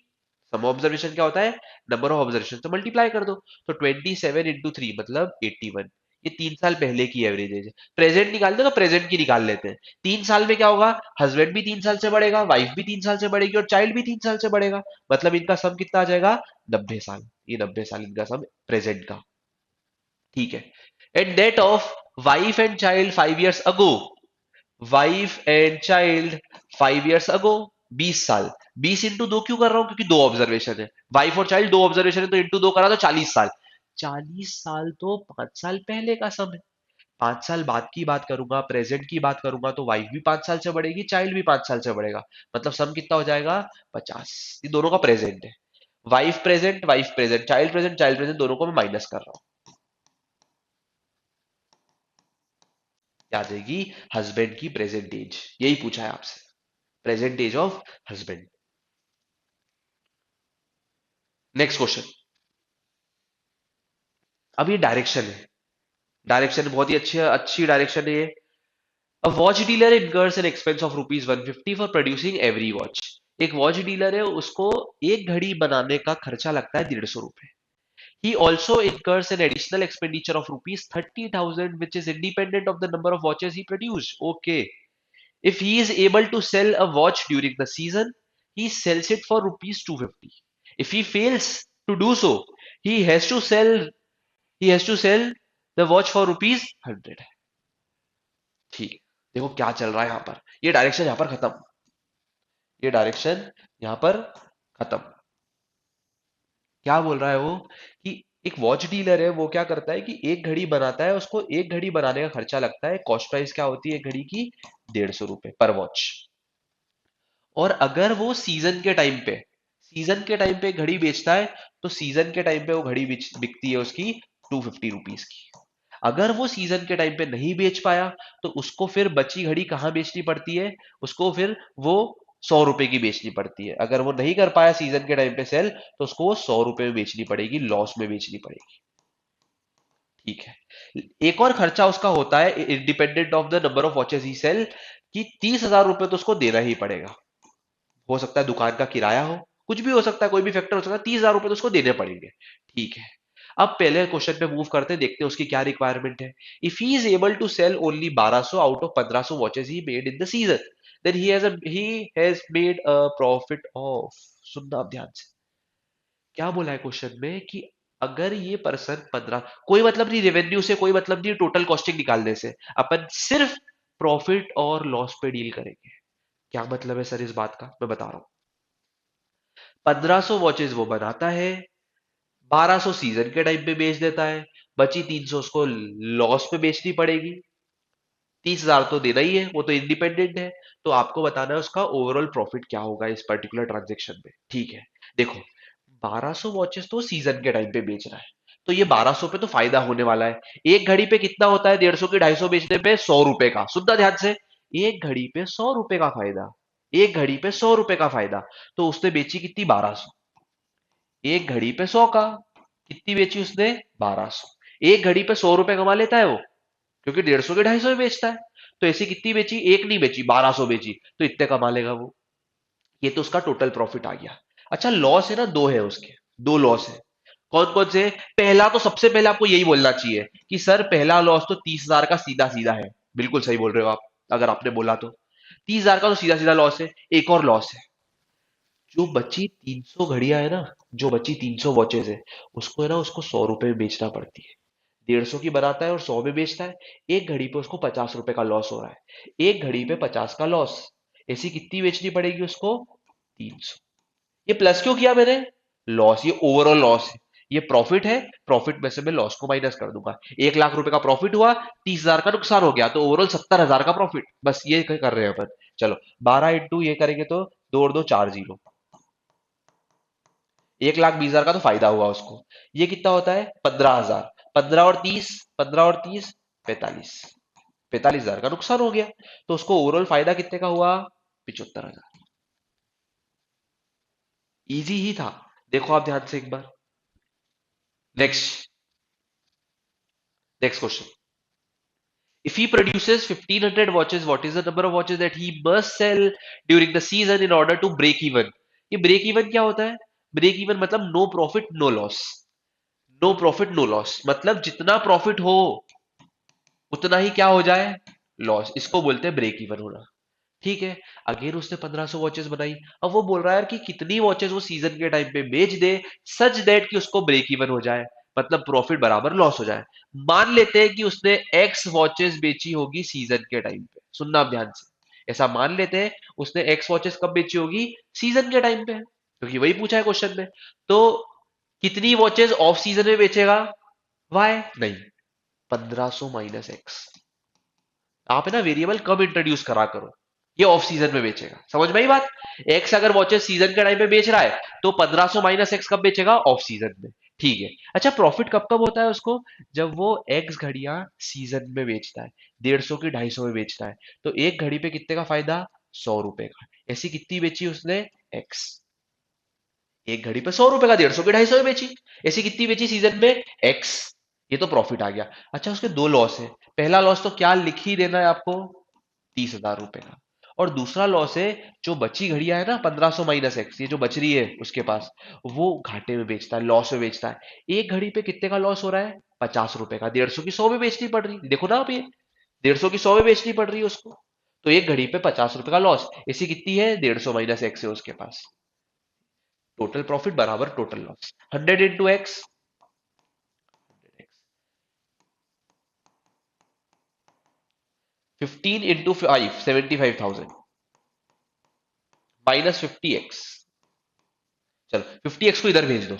सम ऑब्जर्वेशन क्या होता है? नंबर ऑफ ऑब्जर्वेशन, तो मल्टीप्लाई कर दो। तो 27 इंटू 3 मतलब 81। ये 3 साल पहले की एवरेज एज है। प्रेजेंट निकालते हैं तो प्रेजेंट की निकाल लेते हैं। 3 साल में क्या होगा? हस्बैंड भी 3 साल से बढ़ेगा, वाइफ भी 3 साल से बढ़ेगी और चाइल्ड भी 3 साल से बढ़ेगा, मतलब इनका सम कितना आ जाएगा? 90 साल। ये 90 साल इनका सम प्रेजेंट का। ठीक है। And date of wife and child 5 years ago, wife and child 5 years ago 20 साल। 20 इंटू 2 क्यों कर रहा हूं? क्योंकि दो ऑब्जर्वेशन है, वाइफ और चाइल्ड दो ऑब्जर्वेशन है, तो इंटू 2 करा तो 40 साल। 40 साल तो 5 साल पहले का समय। 5 साल बाद की बात करूंगा, प्रेजेंट की बात करूंगा, तो वाइफ भी 5 साल से बढ़ेगी, चाइल्ड भी 5 साल से बढ़ेगा, मतलब सम कितना हो जाएगा? 50। ये दोनों का प्रेजेंट है, वाइफ प्रेजेंट, चाइल्ड प्रेजेंट, दोनों को मैं माइनस कर रहा हूं। क्या आ जाएगी? हस्बैंड की प्रेजेंट एज, यही पूछा है आपसे, present age of husband. Next question. अब ये डायरेक्शन है, डायरेक्शन बहुत ही अच्छी अच्छी डायरेक्शन है ये। A watch dealer incurs an expense of ₹150 for producing every watch. एक वॉच डीलर है, उसको एक घड़ी बनाने का खर्चा लगता है ₹150। He also incurs an additional expenditure of ₹30,000, which is independent of the number of watches he produced. Okay. If he is able to sell a watch during the season, he sells it for ₹250. If he fails to do so, he has to sell he has to sell the watch for ₹100। ठीक, देखो क्या चल रहा है यहां पर, ये direction यहां पर खत्म, ये डायरेक्शन यहां पर खत्म। क्या बोल रहा है वो कि एक वॉच डीलर है, वो क्या करता है कि एक घड़ी बनाता है, उसको एक घड़ी बनाने का खर्चा लगता है, कॉस्ट प्राइस क्या होती है एक घड़ी की, 150 रुपए पर वॉच। और अगर वो सीजन के टाइम पे घड़ी बेचता है, तो सीजन के टाइम पे वो घड़ी बिकती है उसकी 250 रुपीज की। अगर वो सीजन के टाइम पे नहीं बेच पाया, तो उसको फिर बची घड़ी कहाँ बेचनी पड़ती है, उसको फिर वो 100 रुपए की बेचनी पड़ती है। अगर वो नहीं कर पाया सीजन के टाइम पे सेल, तो उसको वो 100 रुपए में बेचनी पड़ेगी, लॉस में बेचनी पड़ेगी। ठीक है। एक और खर्चा उसका होता है independent of the number of watches he sell, कि 30,000 रुपए तो उसको देना ही पड़ेगा। हो सकता है दुकान का किराया हो, कुछ भी हो सकता है, कोई भी फैक्टर हो सकता है, 30,000 रुपए तो उसको देने पड़ेंगे। ठीक है। अब पहले क्वेश्चन पे मूव करते हैं, देखते हैं उसकी क्या रिक्वायरमेंट है। If he is able to sell only 1200 out of 1500 watches he made in the season, then he has made a profit of, सुनना आप ध्यान से, क्या बोला है क्वेश्चन में कि अगर ये पर्सन 15, कोई मतलब नहीं रेवेन्यू से, कोई मतलब नहीं टोटल कॉस्टिंग निकालने से, अपन सिर्फ प्रॉफिट और लॉस पे डील करेंगे। क्या मतलब है सर इस बात का, मैं बता रहा हूं। 1500 वॉचेस वो बनाता है, 1200 सीजन के टाइम पे बेच देता है, बची 300 उसको लॉस पे बेचनी पड़ेगी। 30,000 तो देना ही है, वो तो इंडिपेंडेंट है। तो आपको बताना है उसका ओवरऑल प्रॉफिट क्या होगा इस पर्टिकुलर ट्रांजेक्शन में। ठीक है। देखो, 1200 वॉचेस तो सीजन के टाइम पे बेच रहा है, तो ये 1200 पे तो फायदा होने वाला है। एक घड़ी पे कितना होता है, 150 की 250 बेचने पे 100 रुपए का, सुनना ध्यान से, एक घड़ी पे 100 रुपए का फायदा, एक घड़ी पे 100 रुपए का फायदा। तो उसने बेची कितनी, 1200, एक घड़ी पे 100 का, कितनी बेची उसने, 1200। एक घड़ी पे 100 रुपए कमा लेता है वो, क्योंकि 150 के 250 में बेचता है। तो ऐसी कितनी बेची, एक नहीं बेची, 1200 बेची, तो इतने कमा लेगा वो। ये तो उसका टोटल प्रॉफिट आ गया। अच्छा, लॉस है ना, दो है उसके, दो लॉस है। कौन कौन से, पहला तो सबसे पहले आपको यही बोलना चाहिए कि सर पहला लॉस तो 30,000 का सीधा सीधा है। बिल्कुल सही बोल रहे हो आप, अगर आपने बोला तो 30,000 का तो सीधा सीधा लॉस है। एक और लॉस है, जो बची 300 घड़ियां है ना, जो बची 300 वॉचेस है, उसको है ना, उसको 100 रुपए में बेचना पड़ती है। 150 की बनाता है और 100 में बेचता है। एक घड़ी पे उसको 50 रुपए का लॉस हो रहा है, एक घड़ी पे 50 का लॉस। ऐसी कितनी बेचनी पड़ेगी उसको, 300। ये प्लस क्यों किया मैंने, लॉस, ये ओवरऑल लॉस है। ये प्रॉफिट है, प्रॉफिट में से मैं लॉस को माइनस कर दूंगा। 1 लाख रुपए का प्रॉफिट हुआ, 30,000 का नुकसान हो गया, तो ओवरऑल 70,000 का प्रॉफिट, बस ये कर रहे हैं अपन। चलो, 12 इंटू ये करेंगे तो दो और दो 4 जीरो, 1,20,000 का तो फायदा हुआ उसको। ये कितना होता है, 15,000, 15 और 30, 15 और 30, 45, 45,000 का नुकसान हो गया। तो उसको ओवरऑल फायदा कितने का हुआ, 75,000। इजी ही था। देखो आप ध्यान से एक बार, next, next question. If he produces 1,500 watches, what is the number of watches that he must sell during the season in order to break even? ये ब्रेक इवन क्या होता है, ब्रेक इवन मतलब no profit no loss. No profit no loss मतलब जितना profit हो उतना ही क्या हो जाए, लॉस, इसको बोलते हैं ब्रेक इवन होना। ठीक है। अगेन उसने 1500 वॉचेस बनाई। अब वो बोल रहा है कि कितनी वॉचेस वो सीजन के टाइम पे बेच दे, सच दैट कि उसको ब्रेक इवन हो जाए, मतलब प्रॉफिट बराबर लॉस हो जाए। मान लेते हैं कि उसने एक्स वॉचेस बेची होगी सीजन के टाइम पे, सुनना आप ध्यान से, ऐसा मान लेते हैं उसने एक्स वॉचेस कब बेची होगी, सीजन के टाइम पे, क्योंकि वही पूछा है क्वेश्चन में। तो कितनी वॉचेस ऑफ सीजन में बेचेगा, वाई नहीं, 1500 माइनस एक्स। आप है ना वेरिएबल कब इंट्रोड्यूस करा करो, ये ऑफ सीजन में बेचेगा, समझ में आई बात। एक्स अगर वॉचेस सीजन के टाइम पे बेच रहा है, तो 1500 माइनस एक्स कब बेचेगा, ऑफ सीजन में। ठीक है। अच्छा, प्रॉफिट कब कब होता है उसको, जब वो एक्स घड़ियां सीजन में बेचता है, 150 की 250 में बेचता है, तो एक घड़ी पे कितने का फायदा, 100 रुपए का। ऐसी कितनी बेची उसने, एक्स, एक घड़ी पे 100 रुपए का, 150 की 250 में बेची। ऐसी कितनी बेची सीजन में, एक्स। ये तो प्रॉफिट आ गया। अच्छा, उसके दो लॉस है। पहला लॉस तो क्या लिख ही देना है आपको, 30,000 रुपए का। और दूसरा लॉस है, जो बची घड़ियां है ना, 1500 माइनस एक्स, ये जो बच रही है उसके पास, वो घाटे में बेचता है, लॉस में बेचता है। एक घड़ी पे कितने का लॉस हो रहा है, 50 रुपए का, 150 की 100 में बेचनी पड़ रही है, देखो ना आप ये, 150 की 100 में बेचनी पड़ रही है उसको। तो एक घड़ी पे 50 रुपए का लॉस, इसी कितनी है, 150 माइनस एक्स है उसके पास। टोटल प्रॉफिट बराबर total loss, 100 into x, 15 into 5, 75,000, -50x। चलो 50x को इधर भेज दो।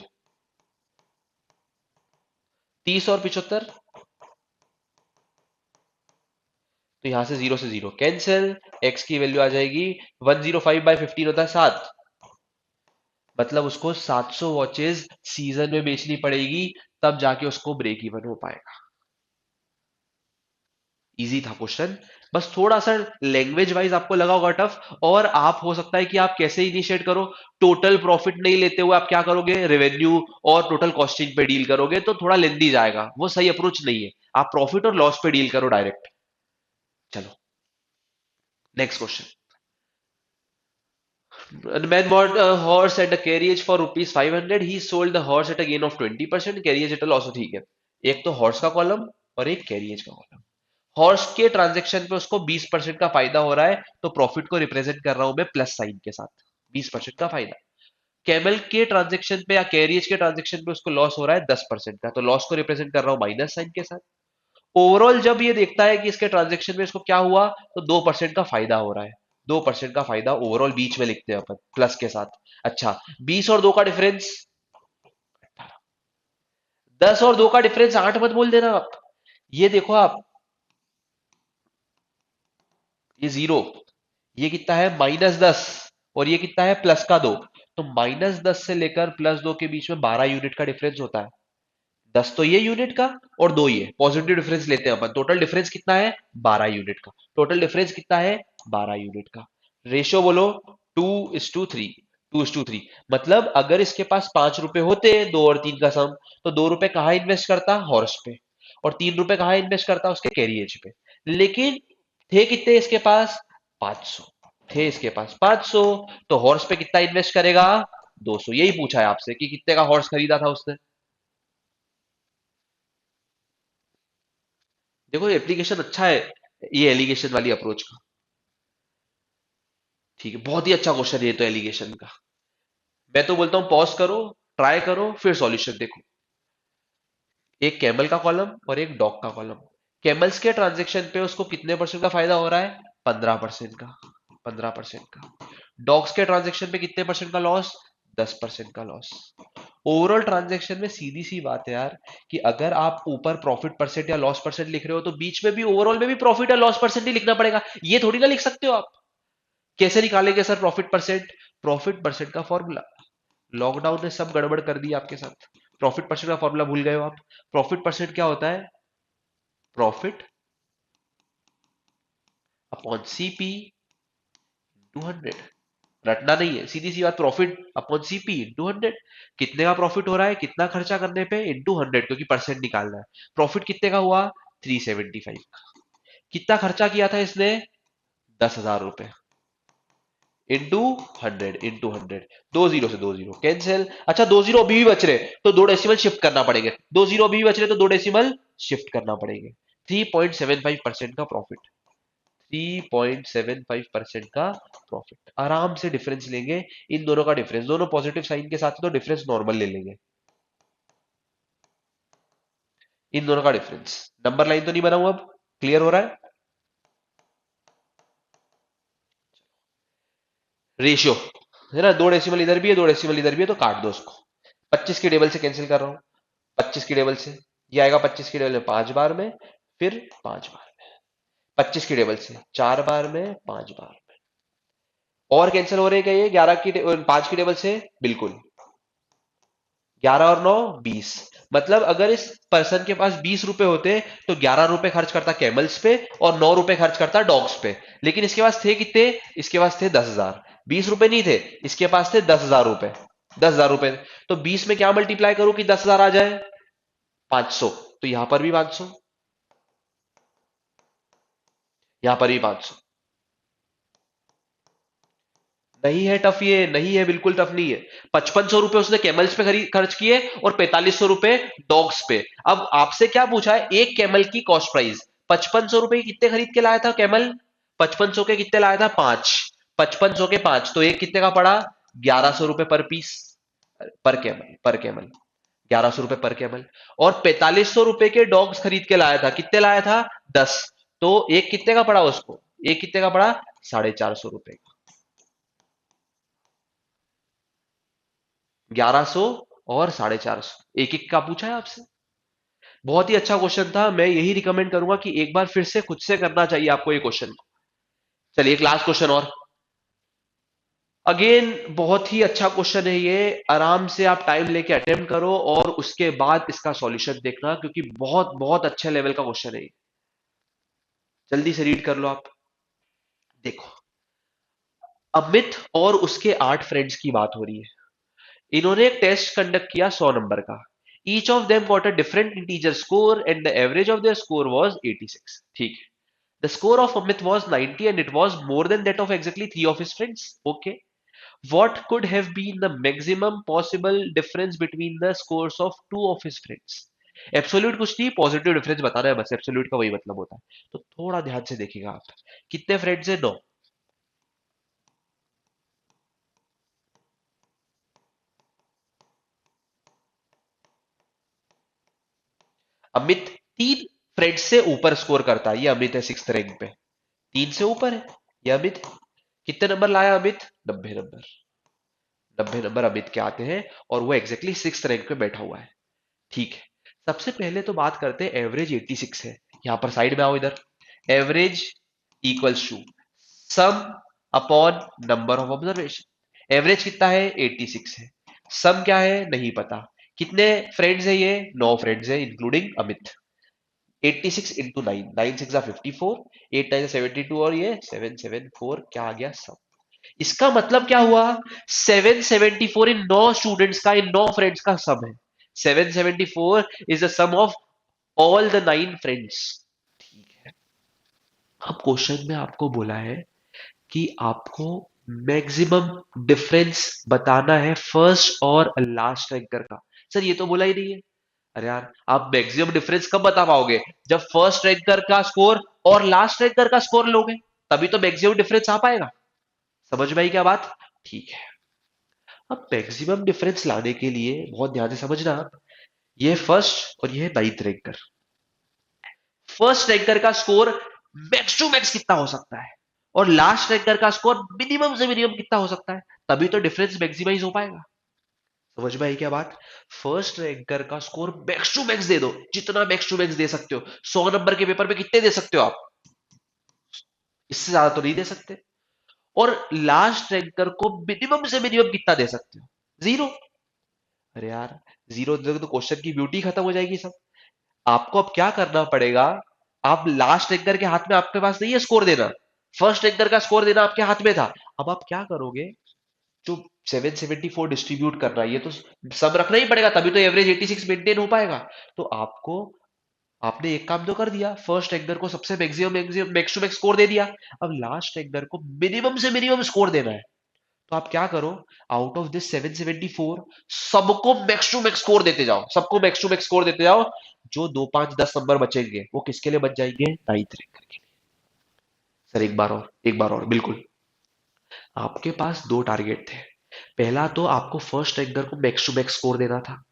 30 और 75, तो यहां से 0 से 0 कैंसिल। x की वैल्यू आ जाएगी 105/15 होता है 7। मतलब उसको 700 वॉचेस सीजन में बेचनी पड़ेगी, तब जाके उसको ब्रेक इवन हो पाएगा। इजी था क्वेश्चन, बस थोड़ा सा लैंग्वेज वाइज आपको लगा होगा टफ। और आप हो सकता है कि आप कैसे इनिशिएट करो, टोटल प्रॉफिट नहीं लेते हुए आप क्या करोगे, रेवेन्यू और टोटल कॉस्टिंग पे डील करोगे, तो थोड़ा लेंदी जाएगा, वो सही अप्रोच नहीं है। आप प्रॉफिट और लॉस पे डील करो डायरेक्ट। चलो next question. The man bought a horse at a carriage for rupees 500. He sold the horse at a gain of 20%. Carriage at a loss of, ठीक है। एक तो हॉर्स का कॉलम और एक कैरियज का कॉलम। हॉर्स के ट्रांजेक्शन पे उसको 20% का फायदा हो रहा है, तो प्रॉफिट को रिप्रेजेंट कर रहा हूं मैं प्लस साइन के साथ, 20% का फायदा। कैमल के ट्रांजेक्शन पे या कैरियज के ट्रांजेक्शन पे उसको लॉस हो रहा है 10% का, तो लॉस को रिप्रेजेंट कर रहा हूं माइनस साइन के साथ। ओवरऑल जब ये देखता है कि इसके ट्रांजेक्शन में इसको क्या हुआ, तो 2% का फायदा हो रहा है। 2% का फायदा ओवरऑल बीच में लिखते हैं अपन प्लस के साथ। अच्छा, 20 और 2 का डिफरेंस 10 और 2 का डिफरेंस 8 मत बोल देना आप। ये देखो आप, ये 0, ये कितना है -10, और ये कितना है +2। तो -10 से लेकर +2 के बीच में 12 यूनिट का डिफरेंस होता है। 10 तो ये यूनिट का और 2 ये पॉजिटिव डिफरेंस लेते हैं अपन। टोटल डिफरेंस कितना है 12 यूनिट का। टोटल डिफरेंस कितना है 12 यूनिट का। रेशियो बोलो 2:3। 2:3 मतलब अगर इसके पास 5 रुपए होते 2 और 3 का सम, तो 2 रुपए कहाँ इन्वेस्ट करता हॉर्स पे, और 3 रुपए कहाँ इन्वेस्ट करता उसके कैरियज पे। लेकिन थे कितने इसके पास 500, थे इसके पास 500, तो हॉर्स पे कितना इन्वेस्ट करेगा 200। यही पूछा है आपसे कि कितने का हॉर्स खरीदा था उसने। देखो एप्लीकेशन अच्छा है ये एलिगेशन वाली अप्रोच का। ठीक है, बहुत ही अच्छा क्वेश्चन है ये तो एलिगेशन का। मैं तो बोलता हूं पॉज करो, ट्राई करो, फिर सॉल्यूशन देखो। एक कैमल का कॉलम और एक डॉग का कॉलम। कैमल्स के ट्रांजेक्शन पे उसको कितने परसेंट का फायदा हो रहा है 15% का। 15% का। डॉग्स के ट्रांजेक्शन पे कितने परसेंट का लॉस 10% का लॉस। ओवरऑल ट्रांजेक्शन में सीधी सी बात है यार, कि अगर आप ऊपर प्रॉफिट परसेंट या लॉस परसेंट लिख रहे हो, तो बीच में भी ओवरऑल में भी प्रॉफिट या लॉस परसेंट ही लिखना पड़ेगा। ये थोड़ी ना लिख सकते हो आप। कैसे निकालेंगे sir profit percent? Profit percent का फॉर्मूला, लॉकडाउन ने सब गड़बड़ कर दी आपके साथ। प्रॉफिट परसेंट का फॉर्मूला भूल गए हो आप। प्रॉफिट परसेंट क्या होता है, प्रॉफिट अपॉन सीपी इंटू 100। रटना नहीं है, सीधी सी बात, प्रॉफिट अपॉन सीपी इंटू 100। कितने का प्रॉफिट हो रहा है कितना खर्चा करने पे इंटू 100, क्योंकि परसेंट निकालना है। प्रॉफिट कितने का हुआ 375। कितना खर्चा किया था इसने 10,000 रुपए इंटू 100 इंटू 100। 2 जीरो से 2 जीरो कैंसिल। अच्छा 2 जीरो अभी भी बच रहे, तो 2 डेसिमल शिफ्ट करना पड़ेंगे। 2 जीरो अभी भी बच रहे, तो 2 डेसिमल शिफ्ट करना पड़ेंगे। 3.75% का प्रॉफिट। 3.75% का प्रॉफिट आराम से डिफरेंस लेंगे। इन दोनों का डिफरेंस, दोनों पॉजिटिव साइन के साथ, तो डिफरेंस नॉर्मल ले लेंगे। इन दोनों का डिफरेंस, नंबर लाइन तो नहीं बना हुआ, अब क्लियर हो रहा है। रेशियो है ना, 2 डेसिमल इधर भी है 2 डेसिमल इधर भी है, तो काट दो उसको। 25 की टेबल से कैंसिल कर रहा हूं। 25 की टेबल से ये आएगा, 25 की टेबल में 5 बार में, फिर 5 बार में। 25 की टेबल से 4 बार में, 5 बार में। और कैंसिल हो रहे क्या ये 5 की टेबल से? बिल्कुल। 11 और 9 20। मतलब अगर इस पर्सन के पास 20 रुपए होते, तो 11 रुपए खर्च करता कैमल्स पे और 9 रुपए खर्च करता डॉग्स पे। लेकिन इसके पास थे कितने, इसके पास थे 10,000। 20 रुपए नहीं थे, इसके पास थे 10,000 रुपए। 10,000 रुपए, तो 20 में क्या मल्टीप्लाई करूं कि 10,000 आ जाए 500। तो यहां पर भी 500, यहां पर भी 500। नहीं है टफ, ये नहीं है, बिल्कुल टफ नहीं है। 5500 रुपए उसने कैमल्स पे खर्च किए और 4500 रुपए डॉग्स पे। अब आपसे क्या पूछा है, एक कैमल की कॉस्ट प्राइस 5500 रुपए की कितने खरीद के लाया था कैमल, 5500 के कितने लाया था 5। 5500 के 5, तो एक कितने का पड़ा 1100 रुपए पर पीस, पर कैमल, पर कैमल 1100 रुपए पर कैमल। और 4500 रुपए के डॉग्स खरीद के लाया था, कितने लाया था 10। तो एक कितने का पड़ा उसको, एक कितने का पड़ा 450 रुपए। 1100 और 450, एक एक का पूछा है आपसे। बहुत ही अच्छा क्वेश्चन था, मैं यही रिकमेंड करूंगा कि एक बार फिर से खुद से करना चाहिए आपको ये क्वेश्चन। चलिए एक लास्ट क्वेश्चन और। अगेन बहुत ही अच्छा क्वेश्चन है ये, आराम से आप टाइम लेके अटेम्प्ट करो और उसके बाद इसका सॉल्यूशन देखना, क्योंकि बहुत बहुत अच्छे लेवल का क्वेश्चन है ये। जल्दी से रीड कर लो आप। देखो, अमित और उसके 8 फ्रेंड्स की बात हो रही है। इन्होंने एक टेस्ट कंडक्ट किया 100 नंबर का। Each of them got a different integer score and the average of their score was 86। ठीक है। The score of Amit was 90 and it was more than that of exactly 3 of his friends. Okay. What could have been the maximum possible difference between the scores of 2 of his friends? Absolute कुछ नहीं, positive difference बताना है बस, absolute का वही मतलब होता है। तो थोड़ा ध्यान से देखिएगा आप। कितने फ्रेंड्स है? 9। अमित 3 फ्रेंड्स से ऊपर स्कोर करता है, ये अमित है 6th रैंक पे, 3 से ऊपर है ये अमित। कितने नंबर लाया अमित? 90 नंबर। 90 नंबर अमित के आते हैं और वो एग्जैक्टली 6th रैंक पे बैठा हुआ है। ठीक है। सबसे पहले तो बात करते हैं, एवरेज 86 है। यहां पर साइड में आओ इधर। Average equals to sum upon number of observation. Average कितना है? 86 है। सम क्या है? नहीं पता। कितने फ्रेंड्स है ये? 9 फ्रेंड्स है इंक्लूडिंग अमित। 86 इंटू 9, 9 6 54, 8 9 72, और ये 774 क्या आ गया? सम। इसका मतलब क्या हुआ? 774 इन 9 स्टूडेंट्स का, इन 9 फ्रेंड्स का सम है। 774 is the sum of all the 9 friends. ठीक है। अब क्वेश्चन में आपको बोला है कि आपको मैक्सिमम डिफरेंस बताना है फर्स्ट और लास्ट रैंकर का। सर ये तो बोला ही नहीं है। अरे यार, आप मैक्सिमम डिफरेंस कब बता पाओगे? जब फर्स्ट रैंकर का स्कोर और लास्ट रैंकर का स्कोर लोगे, तभी तो मैक्सिमम डिफरेंस आ पाएगा। समझ में आई क्या बात? ठीक है। अब मैक्सिमम डिफरेंस लाने के लिए बहुत ध्यान से समझना आप, ये फर्स्ट और ये नाइन्थ रैंकर। फर्स्ट रैंकर का स्कोर मैक्स टू मैक्स कितना हो सकता है, और लास्ट रैंकर का स्कोर मिनिमम से मिनिमम कितना हो सकता है, तभी तो डिफरेंस मैक्सिमाइज हो पाएगा। समझ में आई क्या बात? फर्स्ट रैंकर का स्कोर मैक्स टू मैक्स दे दो, जितना मैक्स टू मैक्स दे सकते हो। 100 नंबर के पेपर पे कितने दे सकते हो आप? इससे ज्यादा तो नहीं दे सकते। और लास्ट रैंकर को मिनिमम से मिनिमम कितना दे सकते हो? 0। अरे यार, 0 दे दोगे तो क्वेश्चन की ब्यूटी खत्म हो जाएगी सब। आपको अब क्या करना पड़ेगा? आप लास्ट रैंकर के हाथ में, आपके पास नहीं है स्कोर देना, फर्स्ट रैंकर का स्कोर देना आपके हाथ में था। अब आप क्या करोगे? जो 774 डिस्ट्रीब्यूट करना है, ये तो सब रखना ही पड़ेगा, तभी तो एवरेज 86 मेंटेन हो पाएगा। तो आपको, आपने एक काम तो कर दिया, फर्स्ट रैंकर को सबसे maximum maximum max to max score दे दिया। अब लास्ट रैंकर को मिनिमम से मिनिमम स्कोर देना है। तो आप क्या करो? आउट ऑफ दिस 774, सबको मैक्स टू मैक्स स्कोर देते जाओ, सबको मैक्स टू मैक्स स्कोर देते जाओ। जो 2 5 10 नंबर बचेंगे वो किसके लिए बच जाएंगे? नाइन्थ रैंकर के लिए। सर एक बार और, एक बार और, बिल्कुल। आपके पास 2 टारगेट थे। पहला तो आपको फर्स्ट रैंकर को मैक्स टू मैक्स स्कोर देना था,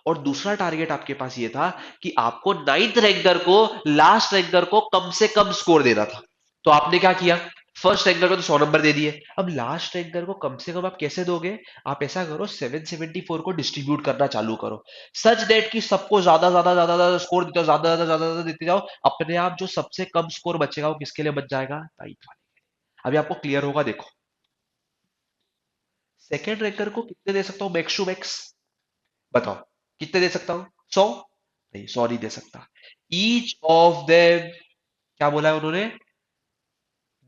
और दूसरा टारगेट आपके पास ये था कि आपको नाइन्थ रैंकर को, लास्ट रैंकर को कम से कम स्कोर देना था। तो आपने क्या किया? फर्स्ट रैंकर को तो 100 नंबर दे दिए। अब लास्ट रैंकर को कम से कम आप कैसे दोगे? आप ऐसा करो, 774 को डिस्ट्रीब्यूट करना चालू करो, सच दैट कि सबको ज्यादा ज्यादा ज्यादा ज्यादा स्कोर देते जाओ, ज्यादा ज्यादा ज्यादा ज्यादा देते जाओ। अपने आप जो सबसे कम स्कोर बचेगा वो किसके लिए बच जाएगा? नाइन्थ वाले। अभी आपको क्लियर होगा, देखो। सेकेंड रैंकर को कितने दे सकता हूं मैक्स टू मैक्स? बताओ, कितने दे सकता हूं? 100? नहीं, 100 नहीं दे सकता। ईच ऑफ देम, क्या बोला है उन्होंने?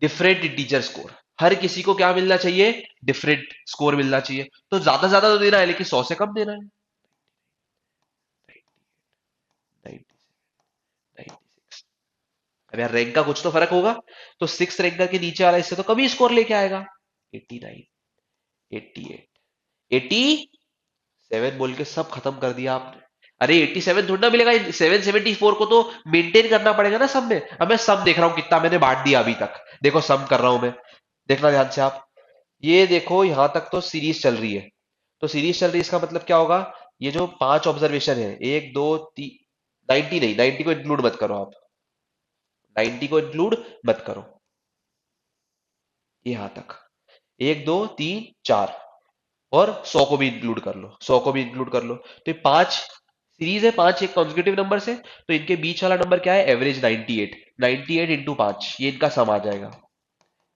Different integer score. हर किसी को क्या मिलना चाहिए? डिफरेंट स्कोर मिलना चाहिए। तो ज्यादा तो देना है, लेकिन 100 से कम देना है। 96। अब यार रैंक का कुछ तो फर्क होगा। तो 6th रैंकर के नीचे वाला इससे तो कभी स्कोर लेके आएगा। 89, 88, 87 बोल के सब खत्म कर दिया आपने। अरे 87 थोड़ा ना मिलेगा, 774 को तो मेंटेन करना पड़ेगा ना सब में। अब मैं सब देख रहा हूं कितना मैंने बांट दिया अभी तक। देखो सम कर रहा हूं मैं, देखना ध्यान से आप। ये देखो यहां तक तो सीरीज चल रही है। तो सीरीज चल रही है, इसका मतलब क्या होगा? ये जो 5 ऑब्जर्वेशन है, 1 2 3, 90 नहीं, 90 को इंक्लूड मत करो आप, 90 को इंक्लूड मत करो। ये यहां तक 1 2 3 4, और 100 को भी इंक्लूड कर लो, 100 को भी इंक्लूड कर लो, तो ये 5 सीरीज है, 5 एक कॉन्जिक्यूटिव नंबर से, तो इनके बीच वाला नंबर क्या है, एवरेज 98, 98 इंटू 5, ये इनका सम आ जाएगा।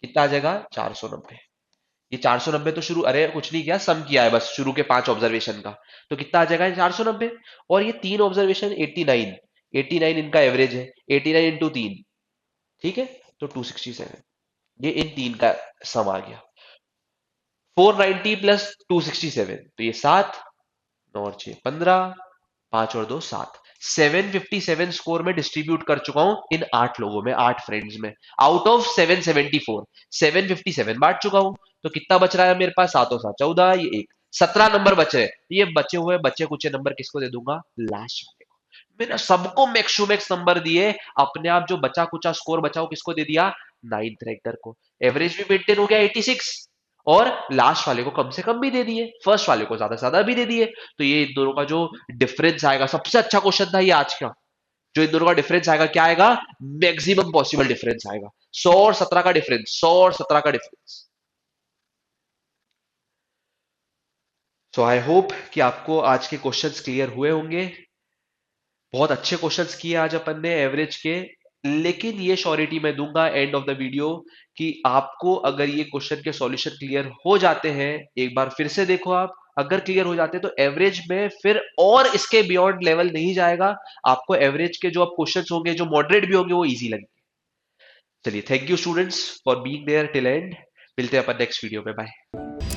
कितना आ जाएगा, 490। ये 490 तो शुरू, अरे कुछ नहीं किया, सम किया है बस शुरू के 5 ऑब्जर्वेशन का, तो कितना आ जाएगा 490। और ये 3 ऑब्जर्वेशन 89, 89 इनका एवरेज है, 89 इंटू 3, ठीक है, तो 267, ये इन तीन का सम आ गया। 490 प्लस 267, तो ये 7, 9 और 6 15, 5 और 2 7, 757 स्कोर में डिस्ट्रीब्यूट कर चुका हूं इन 8 लोगों में, 8 फ्रेंड्स में, आउट ऑफ 774, 757 बांट चुका हूं। तो कितना बच रहा है मेरे पास, 7 और 7 14, ये एक 17 नंबर बच रहे हैं। ये बचे हुए बच्चे कुछ नंबर किसको दे दूंगा, लास्ट वाले को। मैंने सबको मैक्स टू मैक्स नंबर दिए, अपने आप जो बचा कुचा स्कोर बचाओ किसको दे दिया, नाइन्थ रैंकर को। एवरेज भी मेंटेन हो गया 86, और लास्ट वाले को कम से कम भी दे दिए, फर्स्ट वाले को ज्यादा से ज्यादा भी दे दिए। तो ये इन दोनों का जो डिफरेंस आएगा, सबसे अच्छा क्वेश्चन था ये आज का, जो इन दोनों का डिफरेंस आएगा क्या आएगा, मैक्सिमम पॉसिबल डिफरेंस आएगा, 100 और 17 का डिफरेंस, 100 और 17 का डिफरेंस। सो आई होप कि आपको आज के क्वेश्चंस क्लियर हुए होंगे। बहुत अच्छे क्वेश्चंस किए आज अपन ने एवरेज के, लेकिन ये श्योरिटी मैं दूंगा एंड ऑफ द वीडियो कि आपको अगर ये क्वेश्चन के सॉल्यूशन क्लियर हो जाते हैं, एक बार फिर से देखो आप, अगर क्लियर हो जाते हैं तो एवरेज में फिर और इसके बियॉन्ड लेवल नहीं जाएगा। आपको एवरेज के जो अब क्वेश्चंस होंगे जो मॉडरेट भी होंगे वो इजी लगेंगे। चलिए, thank you students for being there till end, मिलते हैं अपन नेक्स्ट वीडियो में, बाय।